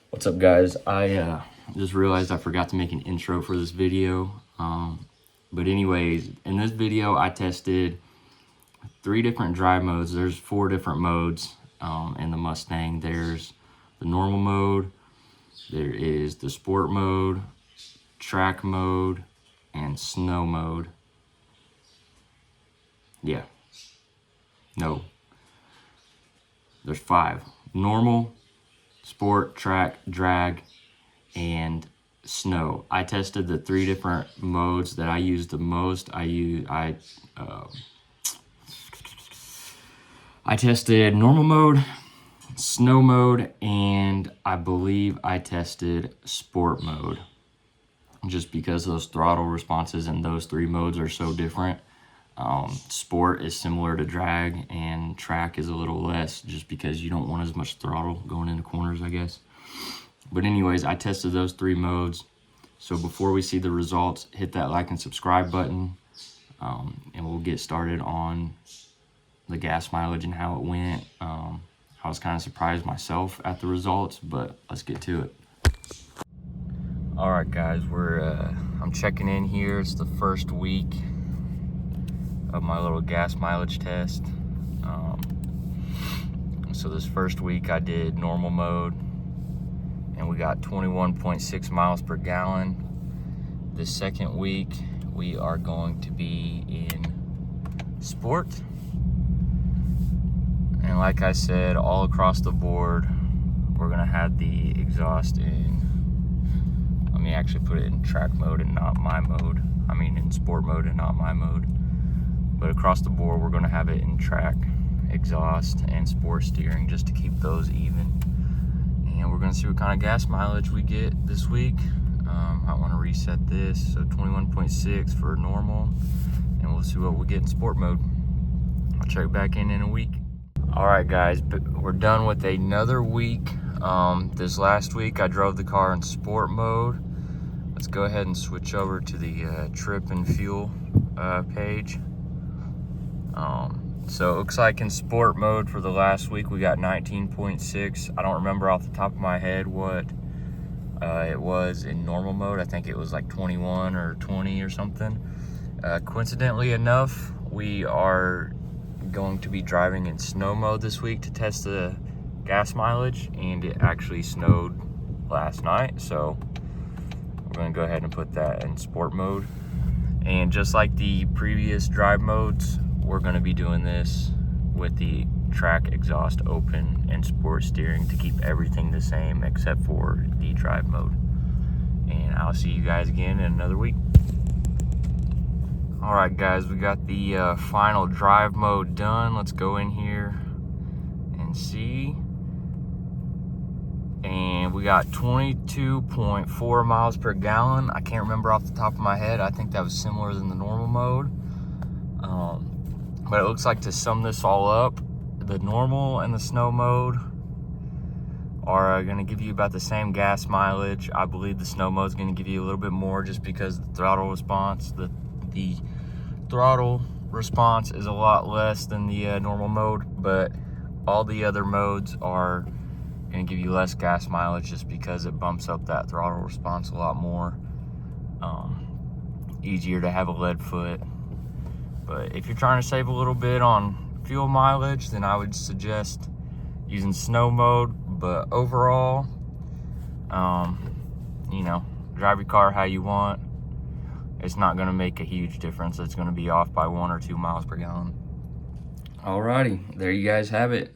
What's up, guys? I just realized I forgot to make an intro for this video. But anyways, in this video, I tested 3 different drive modes. There's 4 different modes in the Mustang. There's the normal mode, there is the sport mode, track mode, and snow mode. Yeah. No. There's 5. Normal, sport, track, drag, and snow. I tested the 3 different modes that I used the most. I tested normal mode, snow mode, and I believe I tested sport mode, just because those throttle responses in those 3 modes are so different. Sport is similar to drag, and track is a little less, just because you don't want as much throttle going into corners, I guess. But anyways, I tested those 3 modes. So before we see the results, hit that like and subscribe button, and we'll get started on the gas mileage and how it went. I was kind of surprised myself at the results, but let's get to it. All right, guys, I'm checking in here. It's the first week of my little gas mileage test. So this first week I did normal mode, and we got 21.6 miles per gallon. This second week we are going to be in sport, and like I said, all across the board we're gonna have the exhaust in, let me actually put it in track mode and not my mode, I mean in sport mode and not my mode. But across the board, we're gonna have it in track, exhaust, and sport steering, just to keep those even. And we're gonna see what kind of gas mileage we get this week. I wanna reset this, so 21.6 for normal, and we'll see what we get in sport mode. I'll check back in a week. All right, guys, but we're done with another week. This last week, I drove the car in sport mode. Let's go ahead and switch over to the trip and fuel page. So it looks like in sport mode for the last week we got 19.6. I don't remember off the top of my head what it was in normal mode. I think it was like 21 or 20 or something. Coincidentally enough, we are going to be driving in snow mode this week to test the gas mileage, and it actually snowed last night, so we're going to go ahead and put that in sport mode. And just like the previous drive modes, we're going to be doing this with the track, exhaust open, and sport steering to keep everything the same except for the drive mode. And I'll see you guys again in another week. All right, guys, we got the final drive mode done. Let's go in here and see. And we got 22.4 miles per gallon. I can't remember off the top of my head. I think that was similar than the normal mode. But it looks like, to sum this all up, the normal and the snow mode are going to give you about the same gas mileage. I believe the snow mode is going to give you a little bit more, just because the throttle response, the throttle response is a lot less than the normal mode. But all the other modes are going to give you less gas mileage, just because it bumps up that throttle response a lot more. Easier to have a lead foot. But if you're trying to save a little bit on fuel mileage, then I would suggest using snow mode. But overall, you know, drive your car how you want. It's not going to make a huge difference. It's going to be off by 1 or 2 miles per gallon. Alrighty, there you guys have it.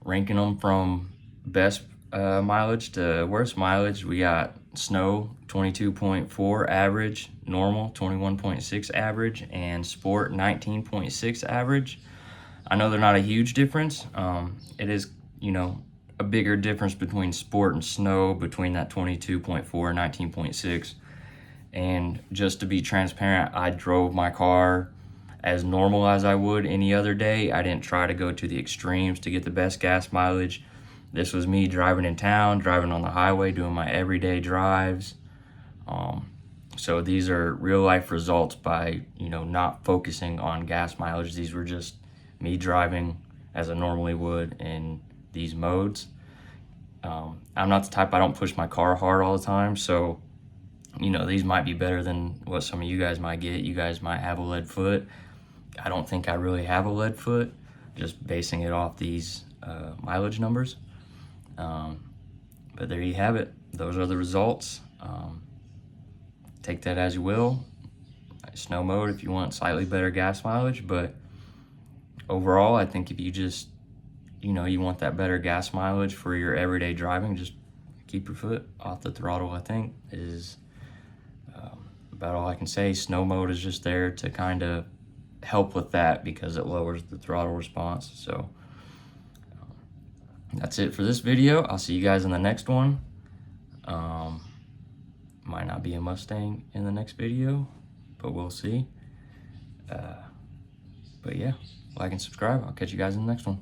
Ranking them from best mileage to worst mileage, we got snow 22.4 average, normal 21.6 average, and sport 19.6 average. I know they're not a huge difference. It is, you know, a bigger difference between sport and snow, between that 22.4 and 19.6. And just to be transparent, I drove my car as normal as I would any other day. I didn't try to go to the extremes to get the best gas mileage. This was me driving in town, driving on the highway, doing my everyday drives. So these are real life results by, you know, not focusing on gas mileage. These were just me driving as I normally would in these modes. I'm not the type, I don't push my car hard all the time, so you know, these might be better than what some of you guys might get. You guys might have a lead foot. I don't think I really have a lead foot, just basing it off these mileage numbers. But there you have it. Those are the results. Take that as you will. Snow mode if you want slightly better gas mileage, but overall, I think if you just, you know, you want that better gas mileage for your everyday driving, just keep your foot off the throttle, I think, is about all I can say. Snow mode is just there to kind of help with that because it lowers the throttle response. So that's it for this video. I'll see you guys in the next one. Might not be a Mustang in the next video, but we'll see. But yeah, like and subscribe. I'll catch you guys in the next one.